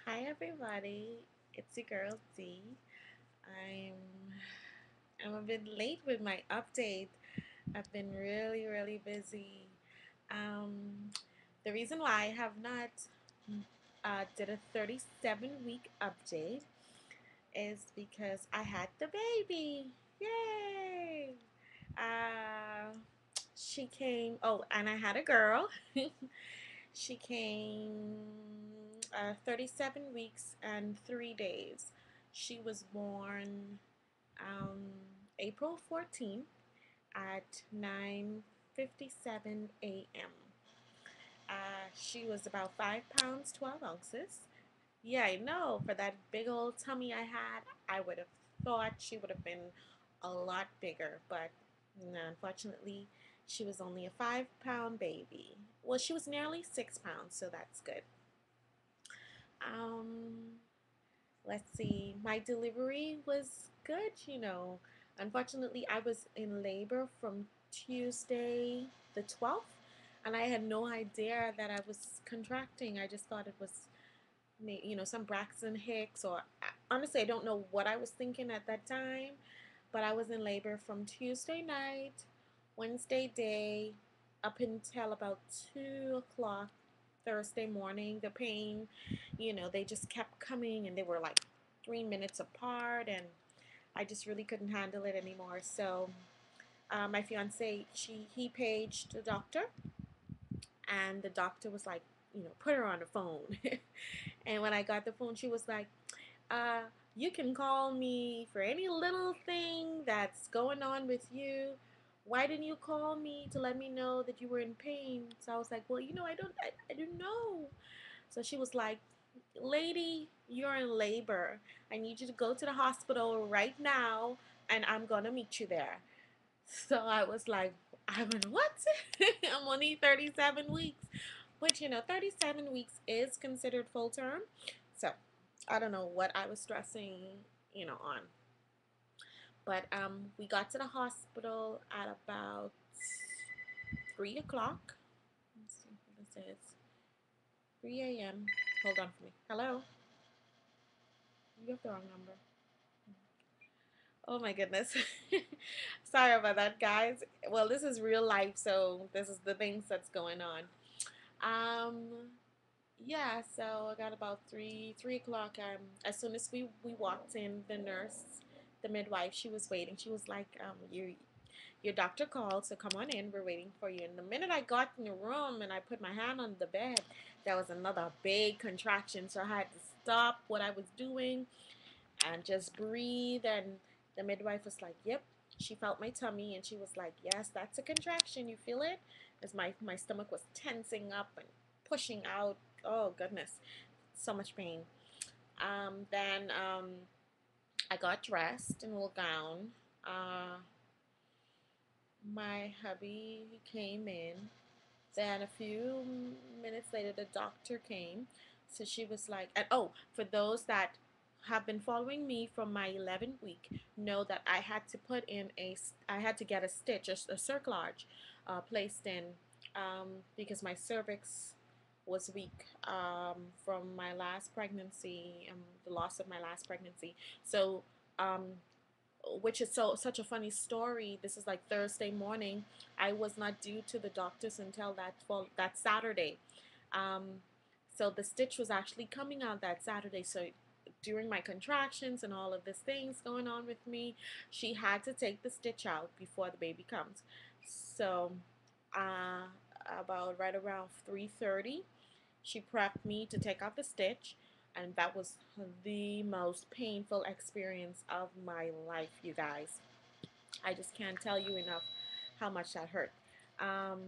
Hi everybody, it's your girl D. I'm I'm a bit late with my update. I've been really busy. Um, the reason why I have not did a 37-week update is because I had the baby. Yay! Uh, she came. Oh, and I had a girl. She came 37 weeks and 3 days. She was born um, April 14th at 9:57 a.m. She was about 5 pounds 12 ounces. Yeah, I know. For that big old tummy I had, I would have thought she would have been a lot bigger, but no, unfortunately, she was only a 5 pound baby. Well, she was nearly 6 pounds, so that's good. Um, let's see. My delivery was good. Unfortunately, I was in labor from Tuesday the 12th, and I had no idea that I was contracting. I just thought it was some Braxton Hicks, or honestly, I don't know what I was thinking at that time, but I was in labor from Tuesday night, Wednesday day, up until about 2 o'clock Thursday morning. The pain, they just kept coming, and they were like 3 minutes apart, and I just really couldn't handle it anymore. So my fiance, he paged the doctor, and the doctor was like, put her on the phone. And when I got the phone, she was like, uh, you can call me for any little thing that's going on with you. Why didn't you call me to let me know that you were in pain? So I was like, well, I don't know. So she was like, lady, you're in labor. I need you to go to the hospital right now, and I'm gonna meet you there. So I was like, I went, what? I'm only 37 weeks. Which, 37 weeks is considered full term. So I don't know what I was stressing, on. But we got to the hospital at about 3 o'clock. Let's see what this is. 3 a.m. Hold on for me. Hello? You have the wrong number. Oh my goodness. Sorry about that, guys. Well, this is real life, so this is the things that's going on. Um, yeah, so I got about 3 o'clock. As soon as we walked in, the nurse, the midwife, she was waiting. She was like, your doctor called, so come on in. We're waiting for you. And the minute I got in the room and I put my hand on the bed, there was another big contraction. So I had to stop what I was doing and just breathe. And the midwife was like, yep. She felt my tummy and she was like, yes, that's a contraction. You feel it? As my stomach was tensing up and pushing out. Oh, goodness. So much pain. Then I got dressed in a little gown. Uh, my hubby came in. Then a few minutes later, the doctor came. So she was like, and oh, for those that have been following me from my 11th week, know that I had to get a stitch, a cerclage, placed in, because my cervix was weak, from my last pregnancy, the loss of my last pregnancy. So, um, which is such a funny story. This is like Thursday morning. I was not due to the doctors until that Saturday. Um, so the stitch was actually coming out that Saturday. So during my contractions and all of these things going on with me, she had to take the stitch out before the baby comes. So uh, about right around 3:30, she prepped me to take out the stitch, and that was the most painful experience of my life, you guys. I just can't tell you enough how much that hurt. Um,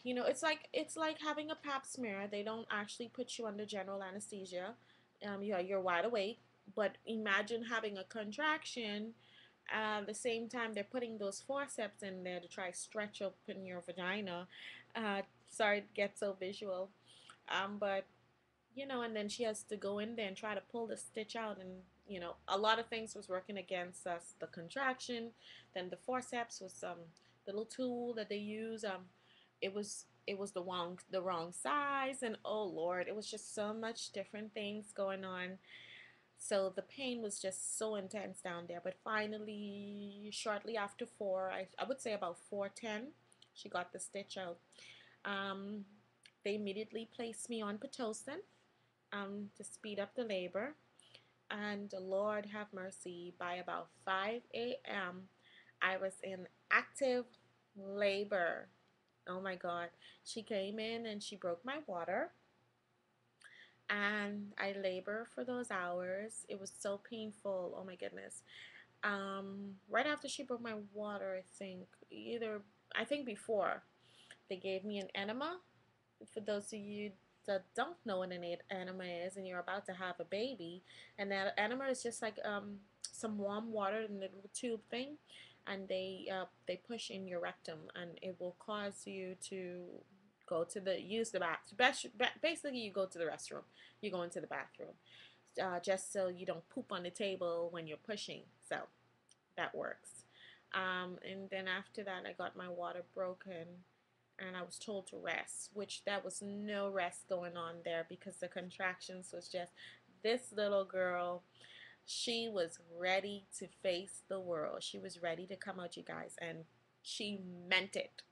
it's like having a pap smear. They don't actually put you under general anesthesia. You're wide awake, but imagine having a contraction. At the same time, they're putting those forceps in there to try stretch open your vagina. Sorry to get so visual, but and then she has to go in there and try to pull the stitch out, and a lot of things was working against us. The contraction, then the forceps was the little tool that they use. It was it was the wrong size, and oh Lord, it was just so much different things going on. So the pain was just so intense down there. But finally, shortly after 4, I would say about 4:10, she got the stitch out. Um, they immediately placed me on Pitocin to speed up the labor. And Lord have mercy, by about 5 a.m., I was in active labor. Oh my God. She came in and she broke my water. And I labor for those hours. It was so painful. Oh my goodness. Right after she broke my water, I think before, they gave me an enema. For those of you that don't know what an enema is, and you're about to have a baby, and that enema is just like some warm water in the little tube thing, and they push in your rectum, and it will cause you to go to the use the bath. Basically, you go to the restroom. You go into the bathroom, just so you don't poop on the table when you're pushing. So that works. And then after that, I got my water broken, and I was told to rest, which that was no rest going on there, because the contractions was just, this little girl, she was ready to face the world. She was ready to come out, you guys, and she meant it.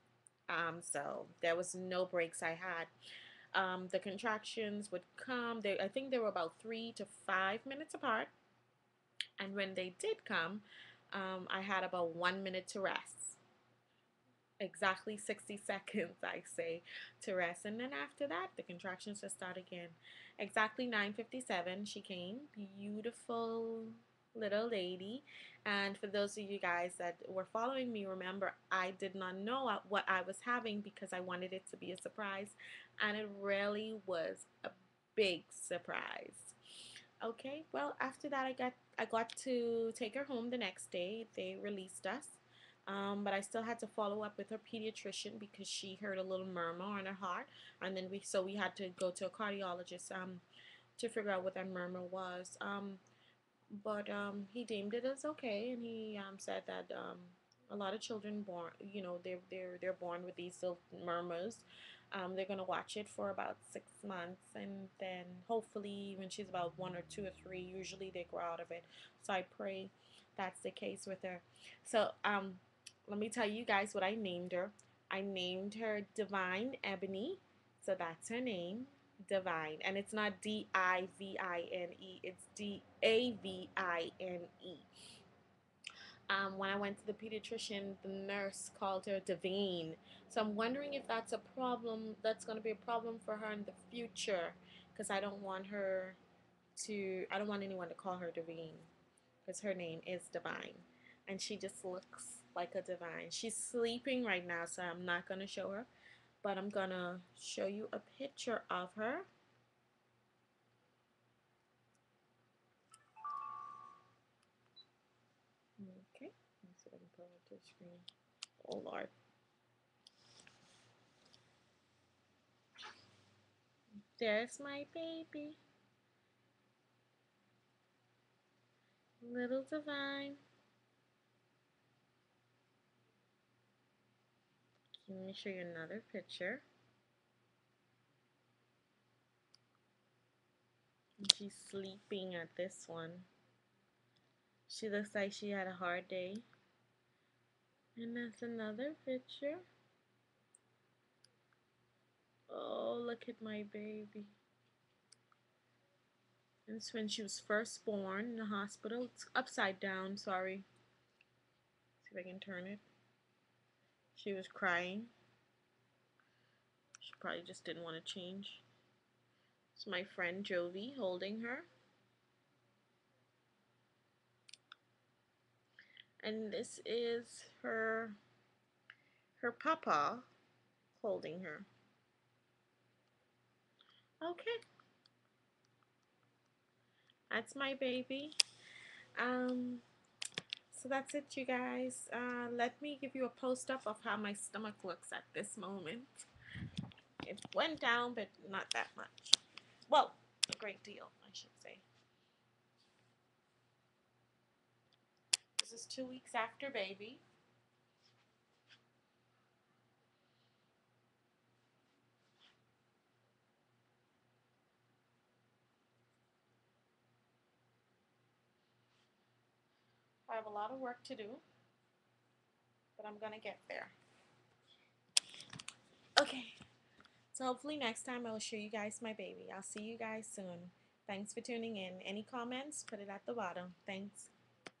So there was no breaks I had. The contractions would come. I think they were about 3 to 5 minutes apart, and when they did come, I had about 1 minute to rest. Exactly 60 seconds, I say, to rest. And then after that, the contractions just start again. Exactly 9:57, she came. Beautiful little lady. And for those of you guys that were following me, remember, I did not know what I was having because I wanted it to be a surprise. And it really was a big surprise. Okay, well, after that, I got to take her home the next day. They released us. But I still had to follow up with her pediatrician because she heard a little murmur on her heart, and then we had to go to a cardiologist to figure out what that murmur was. But he deemed it as okay, and he said that a lot of children born, they're born with these little murmurs. They're gonna watch it for about 6 months, and then hopefully when she's about 1 or 2 or 3, usually they grow out of it. So I pray that's the case with her. So let me tell you guys what I named her. I named her Davine Ebony. So that's her name, Davine. And it's not Divine, it's Davine. When I went to the pediatrician, the nurse called her Davine. So I'm wondering if that's a problem, that's going to be a problem for her in the future. Because I don't want anyone to call her Davine. Because her name is Divine. And she just looks like a divine. She's sleeping right now, so I'm not going to show her. But I'm going to show you a picture of her. Okay, let's see if I can pull it to the screen. Oh Lord. There's my baby. Little Divine. Let me show you another picture. She's sleeping at this one. She looks like she had a hard day. And that's another picture. Oh, look at my baby. And it's when she was first born in the hospital. It's upside down, sorry. See if I can turn it. She was crying. She probably just didn't want to change. It's my friend Jovi holding her. And this is her papa holding her. Okay. That's my baby. Um, so that's it, you guys. Let me give you a post-up of how my stomach looks at this moment. It went down, but not that much. Well, a great deal, I should say. This is 2 weeks after baby. have a lot of work to do, but I'm gonna get there. Okay, so hopefully next time I will show you guys my baby. I'll see you guys soon. Thanks for tuning in. Any comments? Put it at the bottom. Thanks.